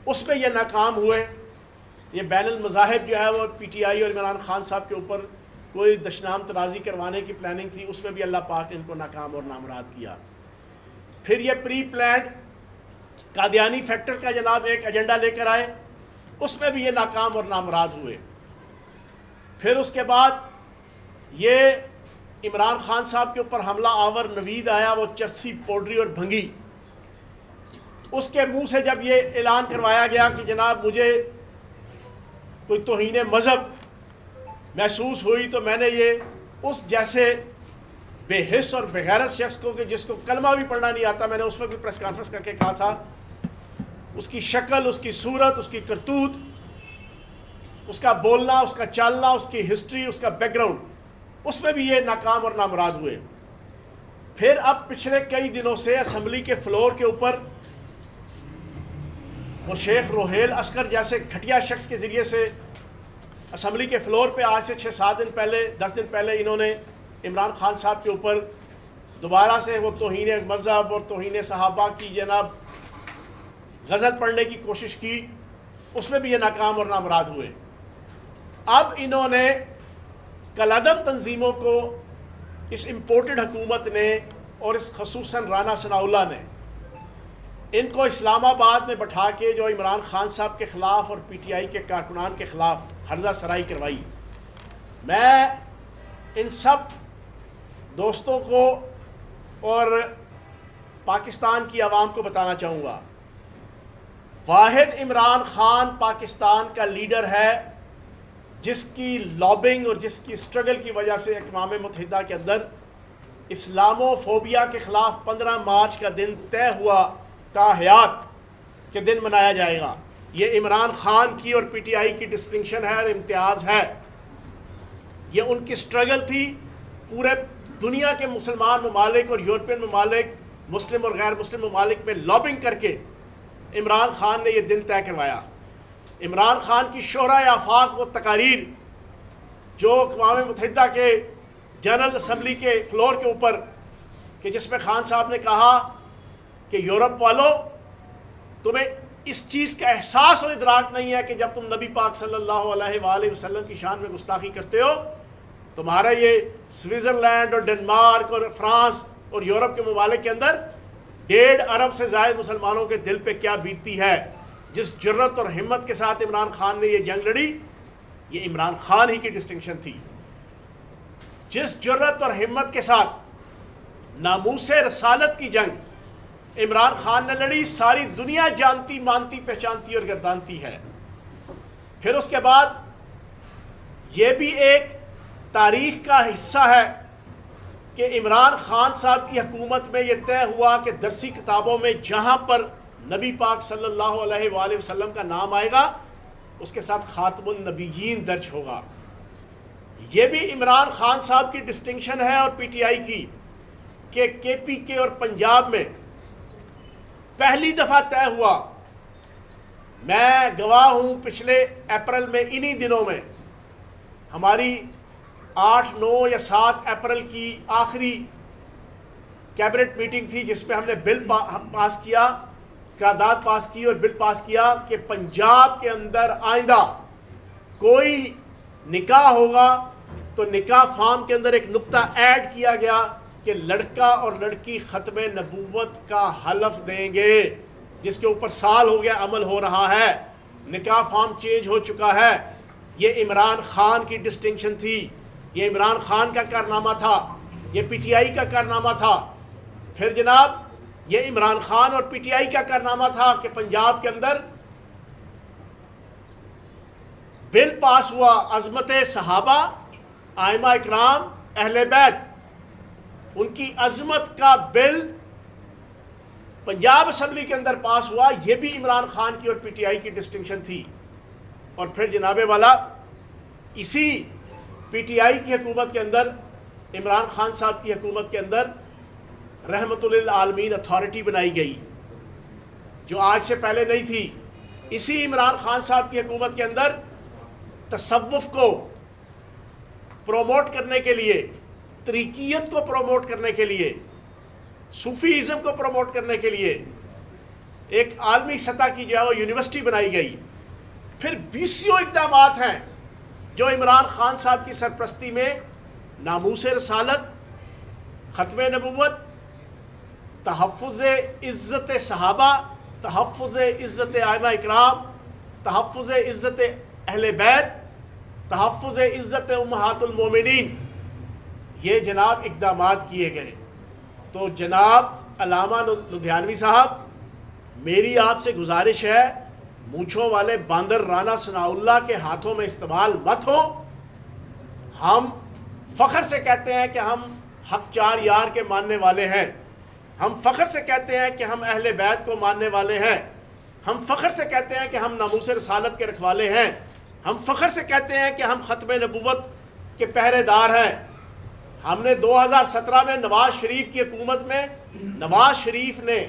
اس میں یہ ناکام ہوئے. یہ بین المذاہب جو ہے وہ پی ٹی آئی اور عمران خان صاحب کے اوپر کوئی دشنام ترازی کروانے کی پلاننگ تھی, اس میں بھی اللہ پاک نے ان کو ناکام اور نامراد کیا. پھر یہ پری پلانڈ قادیانی فیکٹر کا جناب ایک ایجنڈا لے کر آئے, اس میں بھی یہ ناکام اور نامراد ہوئے. پھر اس کے بعد یہ عمران خان صاحب کے اوپر حملہ آور نوید آیا, وہ چرسی پوڈری اور بھنگی. اس کے منہ سے جب یہ اعلان کروایا گیا کہ جناب مجھے کوئی توہین مذہب محسوس ہوئی, تو میں نے یہ اس جیسے بے حس اور بغیرت شخص کو کہ جس کو کلمہ بھی پڑھنا نہیں آتا, میں نے اس وقت بھی پریس کانفرنس کر کے کہا تھا, اس کی شکل, اس کی صورت, اس کی کرتوت, اس کا بولنا, اس کا چالنا, اس کی ہسٹری, اس کا بیک گراؤنڈ, اس میں بھی یہ ناکام اور نامراد ہوئے. پھر اب پچھلے کئی دنوں سے اسمبلی کے فلور کے اوپر وہ شیخ روہیل عسکر جیسے گھٹیا شخص کے ذریعے سے اسمبلی کے فلور پہ آج سے 6-7 دن پہلے 10 دن پہلے انہوں نے عمران خان صاحب کے اوپر دوبارہ سے وہ توہین مذہب اور توہین صحابہ کی جناب غزل پڑھنے کی کوشش کی, اس میں بھی یہ ناکام اور نامراد ہوئے. اب انہوں نے کالعدم تنظیموں کو اس امپورٹڈ حکومت نے اور اس خصوصاً رانا ثناء اللہ نے ان کو اسلام آباد میں بٹھا کے جو عمران خان صاحب کے خلاف اور پی ٹی آئی کے کارکنان کے خلاف ہرزہ سرائی کروائی. میں ان سب دوستوں کو اور پاکستان کی عوام کو بتانا چاہوں گا, واحد عمران خان پاکستان کا لیڈر ہے جس کی لابنگ اور جس کی اسٹرگل کی وجہ سے اقوام متحدہ کے اندر اسلامو فوبیا کے خلاف 15 مارچ کا دن طے ہوا, تا حیات کے دن منایا جائے گا. یہ عمران خان کی اور پی ٹی آئی کی ڈسٹنکشن ہے اور امتیاز ہے. یہ ان کی اسٹرگل تھی. پورے دنیا کے مسلمان ممالک اور یورپین ممالک, مسلم اور غیر مسلم ممالک میں لابنگ کر کے عمران خان نے یہ دن طے کروایا. عمران خان کی شورائے آفاق وہ تقاریر جو اقوام متحدہ کے جنرل اسمبلی کے فلور کے اوپر کہ جس میں خان صاحب نے کہا کہ یورپ والوں تمہیں اس چیز کا احساس اور ادراک نہیں ہے کہ جب تم نبی پاک صلی اللہ علیہ وآلہ وسلم کی شان میں گستاخی کرتے ہو, تمہارا یہ سوئٹزرلینڈ اور ڈنمارک اور فرانس اور یورپ کے ممالک کے اندر 1.5 ارب سے زائد مسلمانوں کے دل پہ کیا بیتتی ہے. جس جرت اور ہمت کے ساتھ عمران خان نے یہ جنگ لڑی, یہ عمران خان ہی کی ڈسٹنکشن تھی. جس جرت اور ہمت کے ساتھ ناموس رسالت کی جنگ عمران خان نے لڑی, ساری دنیا جانتی, مانتی, پہچانتی اور گردانتی ہے. پھر اس کے بعد یہ بھی ایک تاریخ کا حصہ ہے کہ عمران خان صاحب کی حکومت میں یہ طے ہوا کہ درسی کتابوں میں جہاں پر نبی پاک صلی اللہ علیہ وآلہ وسلم کا نام آئے گا اس کے ساتھ خاتم النبیین درج ہوگا. یہ بھی عمران خان صاحب کی ڈسٹنکشن ہے اور پی ٹی آئی کی کہ کے پی کے اور پنجاب میں پہلی دفعہ طے ہوا. میں گواہ ہوں, پچھلے اپریل میں انہی دنوں میں ہماری 8, 9 یا 7 اپریل کی آخری کیبنٹ میٹنگ تھی جس میں ہم نے بل پاس کیا, قرارداد پاس کی اور بل پاس کیا کہ پنجاب کے اندر آئندہ کوئی نکاح ہوگا تو نکاح فارم کے اندر ایک نقطہ ایڈ کیا گیا کہ لڑکا اور لڑکی ختم نبوت کا حلف دیں گے, جس کے اوپر سال ہو گیا عمل ہو رہا ہے. نکاح فارم چینج ہو چکا ہے. یہ عمران خان کی ڈسٹنکشن تھی, یہ عمران خان کا کارنامہ تھا, یہ پی ٹی آئی کا کارنامہ تھا. پھر جناب یہ عمران خان اور پی ٹی آئی کا کارنامہ تھا کہ پنجاب کے اندر بل پاس ہوا, عظمت صحابہ, ائمہ اکرام, اہل بیت, ان کی عظمت کا بل پنجاب اسمبلی کے اندر پاس ہوا. یہ بھی عمران خان کی اور پی ٹی آئی کی ڈسٹنکشن تھی. اور پھر جناب والا اسی پی ٹی آئی کی حکومت کے اندر, عمران خان صاحب کی حکومت کے اندر رحمت للعالمین اتھارٹی بنائی گئی جو آج سے پہلے نہیں تھی. اسی عمران خان صاحب کی حکومت کے اندر تصوف کو پروموٹ کرنے کے لیے, طریقیت کو پروموٹ کرنے کے لیے, صوفی ازم کو پروموٹ کرنے کے لیے ایک عالمی سطح کی جو ہے وہ یونیورسٹی بنائی گئی. پھر 20 اقدامات ہیں جو عمران خان صاحب کی سرپرستی میں ناموس رسالت، ختم نبوت، تحفظ عزت صحابہ، تحفظ عزت ائمہ اکرام، تحفظ عزت اہل بیت، تحفظ عزت امہات المومنین، یہ جناب اقدامات کیے گئے. تو جناب علامہ لدھیانوی صاحب، میری آپ سے گزارش ہے، مونچھوں والے باندر رانا ثناء اللہ کے ہاتھوں میں استعمال مت ہو. ہم فخر سے کہتے ہیں کہ ہم حق چار یار کے ماننے والے ہیں. ہم فخر سے کہتے ہیں کہ ہم اہل بیت کو ماننے والے ہیں. ہم فخر سے کہتے ہیں کہ ہم ناموس رسالت کے رکھوالے ہیں. ہم فخر سے کہتے ہیں کہ ہم ختم نبوت کے پہرے دار ہیں. ہم نے 2017 میں نواز شریف کی حکومت میں نواز شریف نے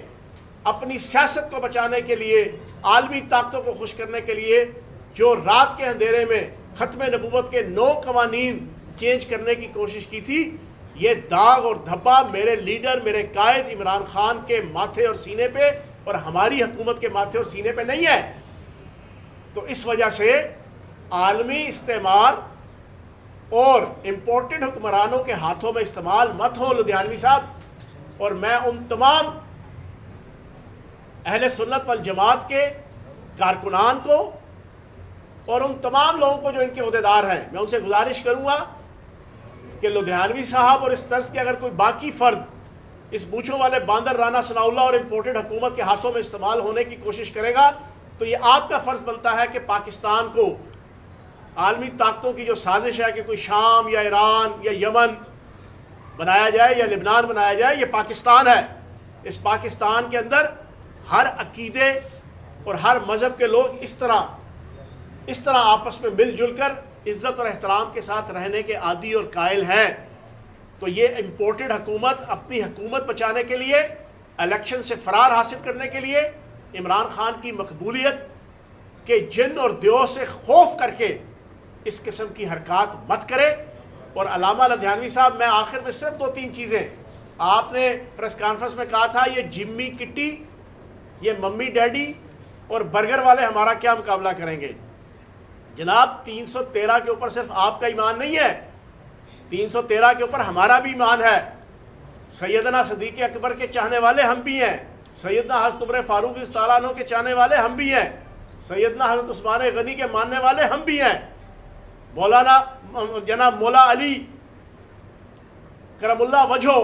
اپنی سیاست کو بچانے کے لیے، عالمی طاقتوں کو خوش کرنے کے لیے جو رات کے اندھیرے میں ختم نبوت کے 9 قوانین چینج کرنے کی کوشش کی تھی، یہ داغ اور دھبا میرے لیڈر، میرے قائد عمران خان کے ماتھے اور سینے پہ اور ہماری حکومت کے ماتھے اور سینے پہ نہیں ہے. تو اس وجہ سے عالمی استعمار اور امپورٹڈ حکمرانوں کے ہاتھوں میں استعمال مت ہو لدھیانوی صاحب. اور میں ان تمام اہل سنت والجماعت کے کارکنان کو اور ان تمام لوگوں کو جو ان کے عہدیدار ہیں، میں ان سے گزارش کروں گا کہ لدھیانوی صاحب اور اس طرز کے اگر کوئی باقی فرد اس مونچھوں والے باندر رانا ثناء اللہ اور امپورٹڈ حکومت کے ہاتھوں میں استعمال ہونے کی کوشش کرے گا تو یہ آپ کا فرض بنتا ہے کہ پاکستان کو عالمی طاقتوں کی جو سازش ہے کہ کوئی شام یا ایران یا یمن بنایا جائے یا لبنان بنایا جائے، یہ پاکستان ہے. اس پاکستان کے اندر ہر عقیدے اور ہر مذہب کے لوگ اس طرح آپس میں مل جل کر عزت اور احترام کے ساتھ رہنے کے عادی اور قائل ہیں. تو یہ امپورٹڈ حکومت اپنی حکومت بچانے کے لیے، الیکشن سے فرار حاصل کرنے کے لیے، عمران خان کی مقبولیت کے جن اور دیو سے خوف کر کے اس قسم کی حرکات مت کرے. اور علامہ لدھیانوی صاحب، میں آخر میں صرف 2-3 چیزیں، آپ نے پریس کانفرنس میں کہا تھا یہ جمی کٹی، یہ ممی ڈیڈی اور برگر والے ہمارا کیا مقابلہ کریں گے. جناب 313 کے اوپر صرف آپ کا ایمان نہیں ہے، 313 کے اوپر ہمارا بھی ایمان ہے. سیدنا صدیق اکبر کے چاہنے والے ہم بھی ہیں، سیدنا حضرت عمر فاروق رضی اللہ عنہ کے چاہنے والے ہم بھی ہیں، سیدنا حضرت عثمان غنی کے ماننے والے ہم بھی ہیں، مولانا جناب مولا علی کرم اللہ وجہہ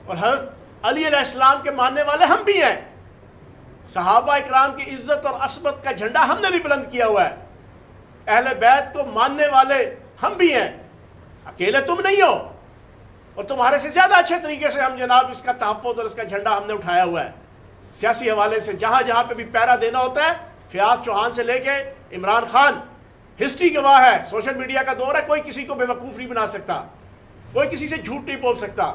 اور حضرت علی علیہ السلام کے ماننے والے ہم بھی ہیں. صحابہ اکرام کی عزت اور عصمت کا جھنڈا ہم نے بھی بلند کیا ہوا ہے. اہل بیت کو ماننے والے ہم بھی ہیں، اکیلے تم نہیں ہو. اور تمہارے سے زیادہ اچھے طریقے سے ہم جناب اس کا تحفظ اور اس کا جھنڈا ہم نے اٹھایا ہوا ہے. سیاسی حوالے سے جہاں جہاں پہ بھی پیرا دینا ہوتا ہے، فیاض چوہان سے لے کے عمران خان، ہسٹری گواہ ہے، سوشل میڈیا کا دور ہے، کوئی کسی کو بے وقوف نہیں بنا سکتا، کوئی کسی سے جھوٹ نہیں بول سکتا.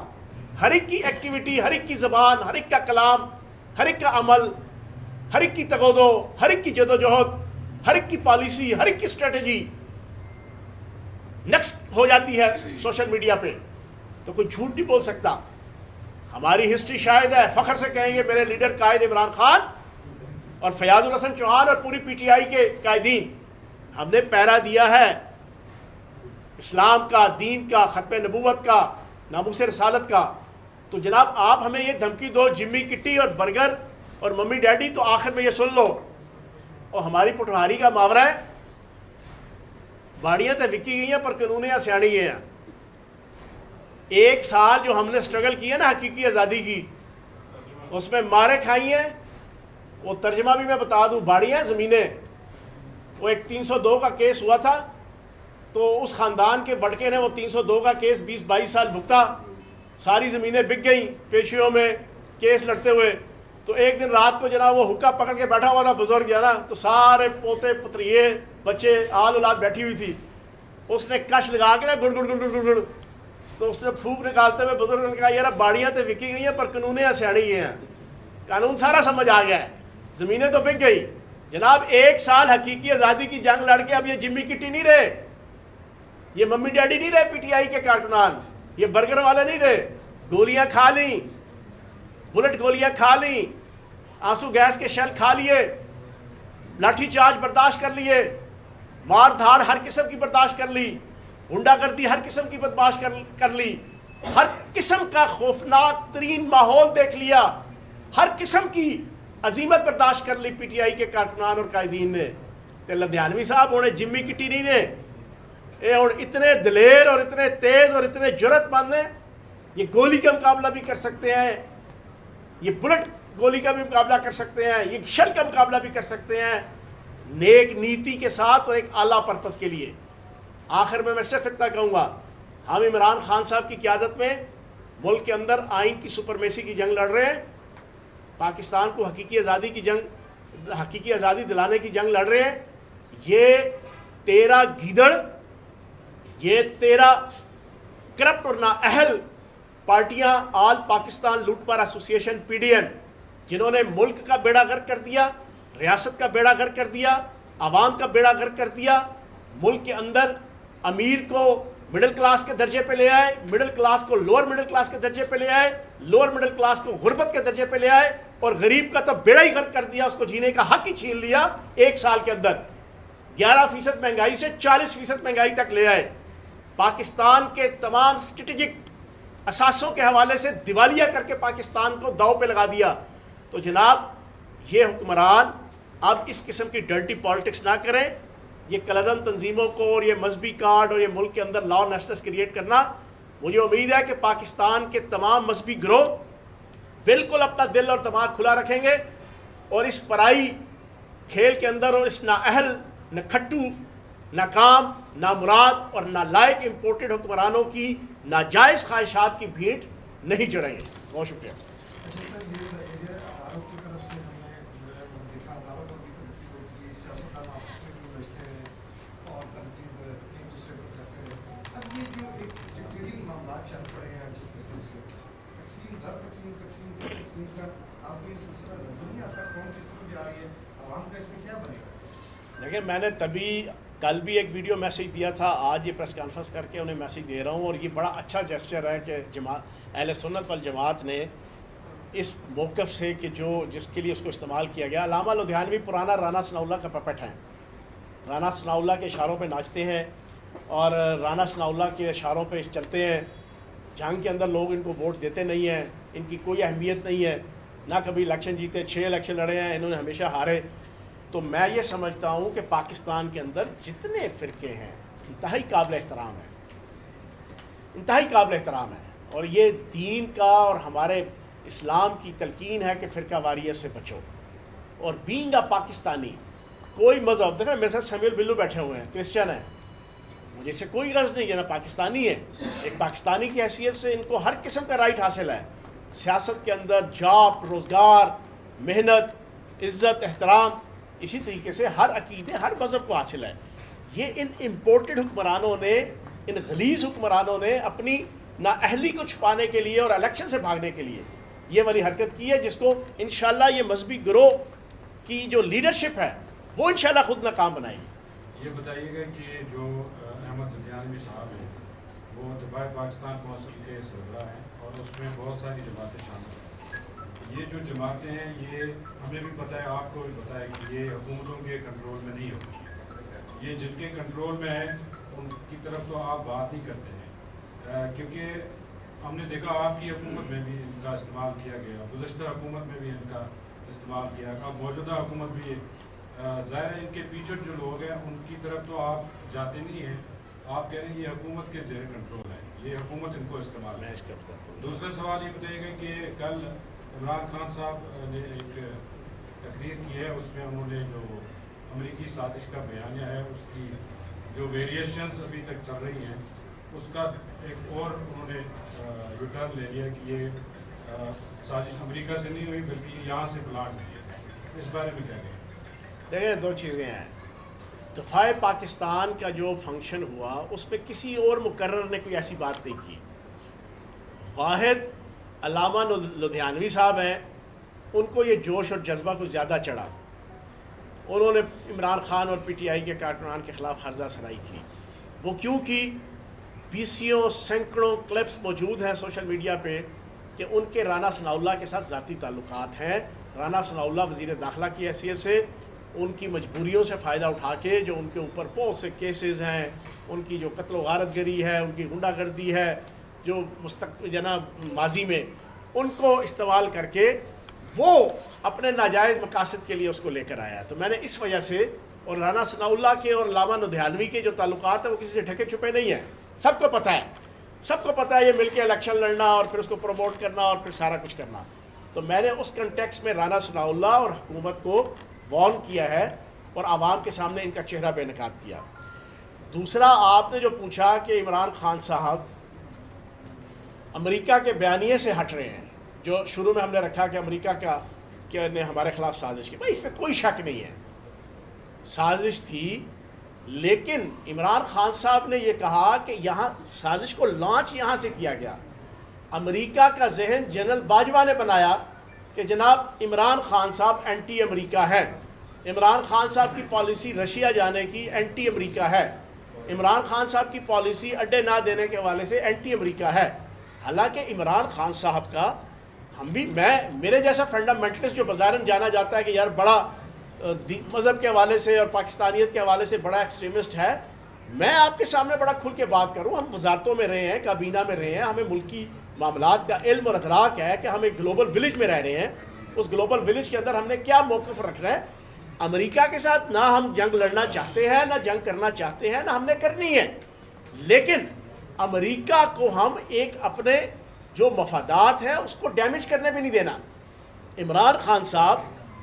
ہر ایک کی ایکٹیویٹی، ہر ایک کی زبان، ہر ایک کا کلام، ہر ایک کا عمل، ہر ایک کی تگودو، ہر ایک کی جدوجہد، ہر ایک کی پالیسی، ہر ایک کی اسٹریٹجی نیکسٹ ہو جاتی ہے سوشل میڈیا پہ. تو کوئی جھوٹ نہیں بول سکتا. ہماری ہسٹری شاید ہے، فخر سے کہیں گے میرے لیڈر قائد عمران خان اور فیاض الحسن چوہان اور پوری پی ٹی آئی کے قائدین، ہم نے پیرا دیا ہے اسلام کا، دین کا، ختم نبوت کا، ناموس رسالت کا. تو جناب آپ ہمیں یہ دھمکی دو جمی کٹی اور برگر اور ممی ڈیڈی، تو آخر میں یہ سن لو. اور ہماری پٹواری کا محاورہ ہے، باڑیاں تے وکی گئی ہیں پر قانونیاں سیاڑی گئے ہیں. 1 سال جو ہم نے سٹرگل کی ہے نا حقیقی آزادی کی، اس میں مارے کھائی ہیں. وہ ترجمہ بھی میں بتا دوں، باڑیاں زمینیں. وہ ایک 302 کا کیس ہوا تھا، تو اس خاندان کے بڑکے نے وہ 302 کا کیس 20-22 سال بھگتا. ساری زمینیں بک گئیں پیشیوں میں کیس لڑتے ہوئے. تو ایک دن رات کو جناب وہ حکا پکڑ کے بیٹھا ہوا تھا بزرگ جانا، تو سارے پوتے پتریے بچے آل اولاد بیٹھی ہوئی تھی. اس نے کش لگا کے نا گڑ گڑ گڑ گڑ گڑ، تو اس نے پھونک نکالتے ہوئے بزرگ نے کہا یار باڑیاں تو وکی گئی ہیں پر قانونیاں سیاڑی گئے ہیں. قانون سارا سمجھ آ گیا ہے، زمینیں تو بک گئی. جناب 1 سال حقیقی آزادی کی جنگ لڑ کے اب یہ جمی کٹی نہیں رہے، یہ ممی ڈیڈی نہیں رہے پی ٹی آئی کے کارکنان، یہ برگر والے نہیں رہے. گولیاں کھا لیں، بلٹ گولیاں کھا لیں، آنسو گیس کے شیل کھا لیے، لاٹھی چارج برداشت کر لیے، مار دھاڑ ہر قسم کی برداشت کر لی، غنڈہ گردی ہر قسم کی برداشت کر لی، ہر قسم کا خوفناک ترین ماحول دیکھ لیا، ہر قسم کی عظیمت برداشت کر لی پی ٹی آئی کے کارکنان اور قائدین نے۔ تے لدھیانوی صاحب ہونے جمی کٹی نہیں نے، اے ہن اتنے دلیر اور اتنے تیز اور اتنے جرت مند ہیں، یہ گولی کا مقابلہ بھی کر سکتے ہیں، یہ بلٹ گولی کا بھی مقابلہ کر سکتے ہیں، یہ شل کا مقابلہ بھی کر سکتے ہیں، نیک نیتی کے ساتھ اور ایک اعلیٰ پرپس کے لیے۔ آخر میں صرف اتنا کہوں گا، ہم عمران خان صاحب کی قیادت میں ملک کے اندر آئین کی سپرمیسی کی جنگ لڑ رہے ہیں، پاکستان کو حقیقی آزادی دلانے کی جنگ لڑ رہے ہیں۔ یہ تیرا گیدڑ، یہ تیرا کرپٹ اور نااہل پارٹیاں، آل پاکستان لوٹ مار ایسوسی ایشن پی ڈی ایم، جنہوں نے ملک کا بیڑا غرق کر دیا، ریاست کا بیڑا غرق کر دیا، عوام کا بیڑا غرق کر دیا، ملک کے اندر امیر کو مڈل کلاس کے درجے پہ لے آئے، مڈل کلاس کو لوور مڈل کلاس کے درجے پہ لے آئے، لوور مڈل کلاس کو غربت کے درجے پہ لے آئے، اور غریب کا تو بیڑا ہی غرق کر دیا، اس کو جینے کا حق ہی چھین لیا۔ ایک سال کے اندر 11% مہنگائی سے 40% مہنگائی تک لے آئے، پاکستان کے تمام اسٹریٹجک اثاثوں کے حوالے سے دیوالیہ کر کے پاکستان کو داؤ پہ لگا دیا۔ تو جناب یہ حکمران اب اس قسم کی ڈرٹی پالیٹکس نہ کریں، یہ کلعدم تنظیموں کو اور یہ مذہبی کارڈ اور یہ ملک کے اندر لا نیسٹس کریٹ کرنا، مجھے امید ہے کہ پاکستان کے تمام مذہبی گروہ بالکل اپنا دل اور دماغ کھلا رکھیں گے، اور اس پرائی کھیل کے اندر اور اس نااہل، نہ کھٹو، ناکام، نامراد اور نالائق امپورٹڈ حکمرانوں کی ناجائز خواہشات کی بھیٹ نہیں چڑھیں گے۔ بہت شکریہ۔ دیکھیں، میں نے تبھی کل بھی ایک ویڈیو میسیج دیا تھا، آج یہ پریس کانفرنس کر کے انہیں میسیج دے رہا ہوں، اور یہ بڑا اچھا جیسچر ہے کہ اہل سنت والجماعت نے اس موقف سے کہ جس کے لیے اس کو استعمال کیا گیا۔ علامہ لدھیانوی پرانا رانا ثناء اللہ کا پپٹ ہیں، رانا ثناء اللہ کے اشاروں پہ ناچتے ہیں اور رانا ثناء اللہ کے اشاروں پہ چلتے ہیں۔ جنگ کے اندر لوگ ان کو ووٹ دیتے نہیں ہیں، ان کی کوئی اہمیت نہیں ہے، نہ کبھی الیکشن جیتے، 6 الیکشن لڑے ہیں، انہوں نے ہمیشہ ہارے۔ تو میں یہ سمجھتا ہوں کہ پاکستان کے اندر جتنے فرقے ہیں انتہائی قابل احترام ہیں، انتہائی قابل احترام ہیں، اور یہ دین کا اور ہمارے اسلام کی تلقین ہے کہ فرقہ واریت سے بچو، اور بینگ اے پاکستانی کوئی مذہب، دیکھیں میرے ساتھ سمیل بلو بیٹھے ہوئے ہیں، کرسچن ہیں، مجھے اس سے کوئی غرض نہیں ہے، نا پاکستانی ہے، ایک پاکستانی کی حیثیت سے ان کو ہر قسم کا رائٹ حاصل ہے، سیاست کے اندر جاب، روزگار، محنت، عزت، احترام، اسی طریقے سے ہر عقیدے، ہر مذہب کو حاصل ہے۔ یہ ان امپورٹڈ حکمرانوں نے، ان غلیظ حکمرانوں نے اپنی نااہلی کو چھپانے کے لیے اور الیکشن سے بھاگنے کے لیے یہ والی حرکت کی ہے، جس کو انشاءاللہ یہ مذہبی گروہ کی جو لیڈرشپ ہے وہ انشاءاللہ خود ناکام بنائے گی۔ یہ بتائیے گا کہ جو احمد لدھیانوی صاحب ہیں وہ دفاع پاکستان کونسل کے سربراہ ہیں، اور اس میں بہت ساری جماعتیں شامل ہیں۔ یہ جو جماعتیں ہیں یہ ہمیں بھی پتہ ہے، آپ کو بھی پتہ ہے کہ یہ حکومتوں کے کنٹرول میں نہیں ہوتی، یہ جن کے کنٹرول میں ہے ان کی طرف تو آپ بات نہیں کرتے ہیں، کیونکہ ہم نے دیکھا آپ کی حکومت میں بھی ان کا استعمال کیا گیا، گزشتہ حکومت میں بھی ان کا استعمال کیا گیا، اب موجودہ حکومت بھی ظاہر ہے ان کے پیچھے جو لوگ ہیں ان کی طرف تو آپ جاتے نہیں ہیں، آپ کہہ رہے ہیں یہ حکومت کے زیر کنٹرول ہے، یہ حکومت ان کو استعمال ہے۔ دوسرا سوال یہ بتائیے گا کہ کل عمران خان صاحب نے ایک تقریر کی ہے، اس میں انہوں نے جو امریکی سازش کا بیانیہ ہے اس کی جو ویریشنز ابھی تک چل رہی ہیں اس کا ایک اور انہوں نے ریٹرن لے لیا کہ یہ سازش امریکہ سے نہیں ہوئی بلکہ یہاں سے پلان ہوئی ہے، اس بارے میں کیا کہیں؟ دیکھیں، دو چیزیں ہیں، دفاع پاکستان کا جو فنکشن ہوا اس میں کسی اور مقرر نے کوئی ایسی بات نہیں کی، واحد علامہ لدھیانوی صاحب ہیں، ان کو یہ جوش اور جذبہ کچھ زیادہ چڑھا، انہوں نے عمران خان اور پی ٹی آئی کے کارکنان کے خلاف ہرزہ سرائی کی۔ وہ کیوں کی؟ بیسیوں سینکڑوں کلپس موجود ہیں سوشل میڈیا پہ کہ ان کے رانا ثناء اللہ کے ساتھ ذاتی تعلقات ہیں، رانا ثناءاللہ وزیر داخلہ کی حیثیت سے ان کی مجبوریوں سے فائدہ اٹھا کے جو ان کے اوپر بہت سے کیسز ہیں، ان کی جو قتل و غارت گری ہے، ان کی غنڈہ گردی ہے جو ماضی میں، ان کو استعمال کر کے وہ اپنے ناجائز مقاصد کے لیے اس کو لے کر آیا ہے۔ تو میں نے اس وجہ سے، اور رانا ثناءاللہ کے اور علامہ ندھیانوی کے جو تعلقات ہیں وہ کسی سے ڈھکے چھپے نہیں ہیں، سب کو پتہ ہے، سب کو پتہ ہے یہ مل کے الیکشن لڑنا اور پھر اس کو پروموٹ کرنا اور پھر سارا کچھ کرنا۔ تو میں نے اس کنٹیکس میں رانا ثناءاللہ اور حکومت کو وارن کیا ہے اور عوام کے سامنے ان کا چہرہ بے نقاب کیا۔ دوسرا، آپ نے جو پوچھا کہ عمران خان صاحب امریکہ کے بیانیے سے ہٹ رہے ہیں، جو شروع میں ہم نے رکھا کہ امریکہ نے ہمارے خلاف سازش کی، بھائی اس پہ کوئی شک نہیں ہے، سازش تھی، لیکن عمران خان صاحب نے یہ کہا کہ یہاں سازش کو لانچ یہاں سے کیا گیا۔ امریکہ کا ذہن جنرل باجوہ نے بنایا کہ جناب عمران خان صاحب اینٹی امریکہ ہے، عمران خان صاحب کی پالیسی رشیا جانے کی اینٹی امریکہ ہے، عمران خان صاحب کی پالیسی اڈے نہ دینے کے حوالے سے اینٹی امریکہ ہے۔ حالانکہ عمران خان صاحب کا میرے جیسا فنڈامنٹلسٹ جو بظاہراً جانا جاتا ہے کہ یار بڑا مذہب کے حوالے سے اور پاکستانیت کے حوالے سے بڑا ایکسٹریمسٹ ہے، میں آپ کے سامنے بڑا کھل کے بات کروں، ہم وزارتوں میں رہے ہیں، کابینہ میں رہے ہیں، ہمیں ملکی معاملات کا علم اور ادراک ہے کہ ہم ایک گلوبل ولیج میں رہ رہے ہیں، اس گلوبل ولیج کے اندر ہم نے کیا موقف رکھنا ہے۔ امریکہ کے ساتھ نہ ہم جنگ لڑنا چاہتے ہیں، نہ جنگ کرنا چاہتے ہیں، نہ ہم نے کرنی ہے، لیکن امریکہ کو ہم ایک اپنے جو مفادات ہیں اس کو ڈیمیج کرنے بھی نہیں دینا۔ عمران خان صاحب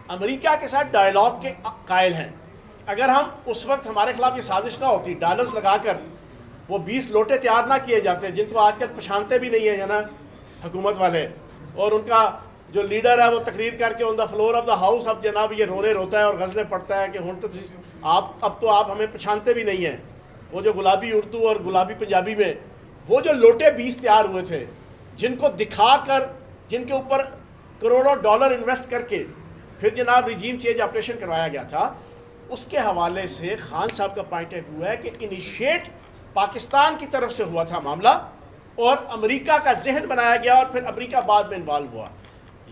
امریکہ کے ساتھ ڈائیلاگ کے قائل ہیں۔ اگر ہم اس وقت ہمارے خلاف یہ سازش نہ ہوتی، ڈالرز لگا کر وہ 20 لوٹے تیار نہ کیے جاتے جن کو آج کل پہچانتے بھی نہیں ہیں جناب حکومت والے، اور ان کا جو لیڈر ہے وہ تقریر کر کے on the floor of the house اب جناب یہ رونے روتا ہے اور غزلیں پڑھتا ہے کہ ہوں تو اب تو آپ ہمیں پہچانتے بھی نہیں ہیں۔ وہ جو گلابی اردو اور گلابی پنجابی میں وہ جو لوٹے 20 تیار ہوئے تھے، جن کو دکھا کر، جن کے اوپر کروڑوں ڈالر انویسٹ کر کے پھر جناب ریجیم چینج آپریشن کروایا گیا تھا، اس کے حوالے سے خان صاحب کا پوائنٹ آف ویو ہے کہ انیشیٹ پاکستان کی طرف سے ہوا تھا معاملہ اور امریکہ کا ذہن بنایا گیا اور پھر امریکہ بعد میں انوالو ہوا۔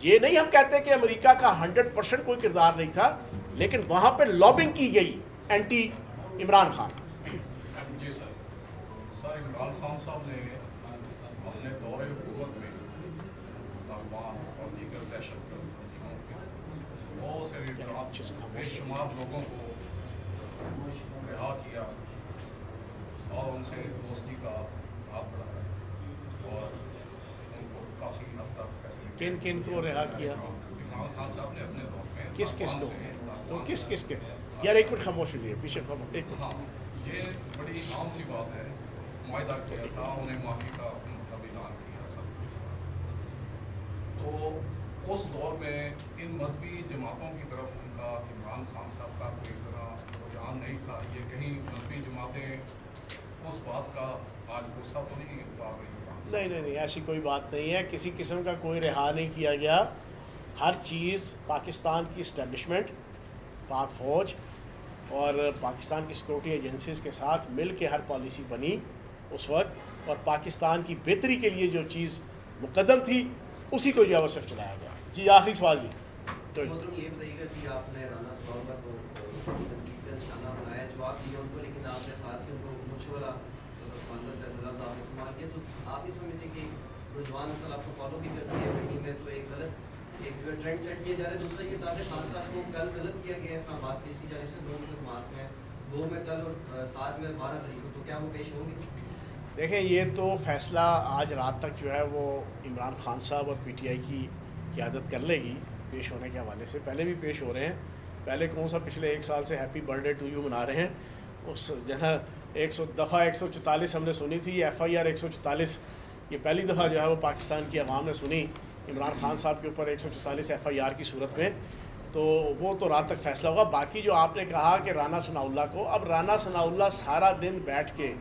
یہ نہیں ہم کہتے کہ امریکہ کا 100% کوئی کردار نہیں تھا، لیکن وہاں پہ لابنگ کی گئی اینٹی عمران خان۔ جی سر عمران خان صاحب نے اپنے دور حکومت میں طالبان اور دیگر دہشت گرد تنظیموں کے بہت سے بے شمار لوگوں کو رہا کیا اور ان سے دوستی کا ہاتھ بڑھایا اور ان کو کافی حد تک فیصلے کن کو رہا کیا؟ عمران خان صاحب نے اپنے دور میں کس کو کس کے یار ایک منٹ خاموش ہوئیے پیچھے خاموش۔ ہاں، یہ بڑی عام سی بات ہے، معاہدہ کیا تھا، انہیں معافی کا مطلب اعلان کیا سب۔ تو اس دور میں ان مذہبی جماعتوں کی طرف ان کا عمران خان صاحب کا کوئی طرح رجحان نہیں تھا۔ یہ کہیں مذہبی جماعتیں اس بات کا آج غصہ تو نہیں اتار رہی؟ نہیں، ایسی کوئی بات نہیں ہے، کسی قسم کا کوئی رہا نہیں کیا گیا۔ ہر چیز پاکستان کی اسٹیبلشمنٹ، پاک فوج اور پاکستان کی سیکورٹی ایجنسیز کے ساتھ مل کے ہر پالیسی بنی اس وقت، اور پاکستان کی بہتری کے لیے جو چیز مقدم تھی اسی کو جو ہے وہ صرف چلایا گیا۔ جی آخری سوال جی۔ تو یہ بتائیے گا کہ آپ نے رانا ثناءاللہ کو نشانہ بنایا، جواب دیا ان کو، لیکن آپ نے ساتھ ہی ان کو مجھ والا لفظ آپ نے استعمال کیا، تو آپ ہی سمجھتے کہ رجحان اصل آپ کو فالو بھی کرتی ہے مٹی میں، تو ایک غلط ایک جو ٹرینڈ سیٹ کیا جا رہا ہے۔ دوسرا یہ بات ہے خان صاحب کو کل طلب کیا گیا اسلام آباد کی اس کی جانب سے 2 مقدمات میں، 2 میں کل اور 7 میں 12 تاریخ کو، تو کیا وہ پیش ہوں گے؟ دیکھیں یہ تو فیصلہ آج رات تک جو ہے وہ عمران خان صاحب اور پی ٹی آئی کی قیادت کر لے گی پیش ہونے کے حوالے سے۔ پہلے بھی پیش ہو رہے ہیں، پہلے کون سا پچھلے 1 سال سے happy birthday to you منا رہے ہیں، اس جہاں 144 ہم نے سنی تھی، یہ FIR 144 یہ پہلی دفعہ جو ہے وہ پاکستان کی عوام نے سنی عمران خان صاحب کے اوپر 144 FIR کی صورت میں، تو وہ تو رات تک فیصلہ ہوگا۔ باقی جو آپ نے کہا کہ رانا ثناءاللہ کو، اب رانا ثناءاللہ سارا دن بیٹھ کے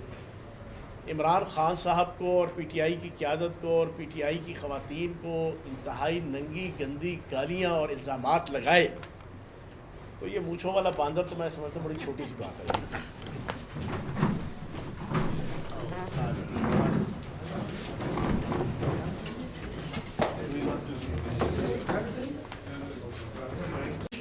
عمران خان صاحب کو اور پی ٹی آئی کی قیادت کو اور پی ٹی آئی کی خواتین کو انتہائی ننگی گندی گالیاں اور الزامات لگائے، تو یہ مونچھوں والا باندر تو میں سمجھتا ہوں بڑی چھوٹی سی بات ہے۔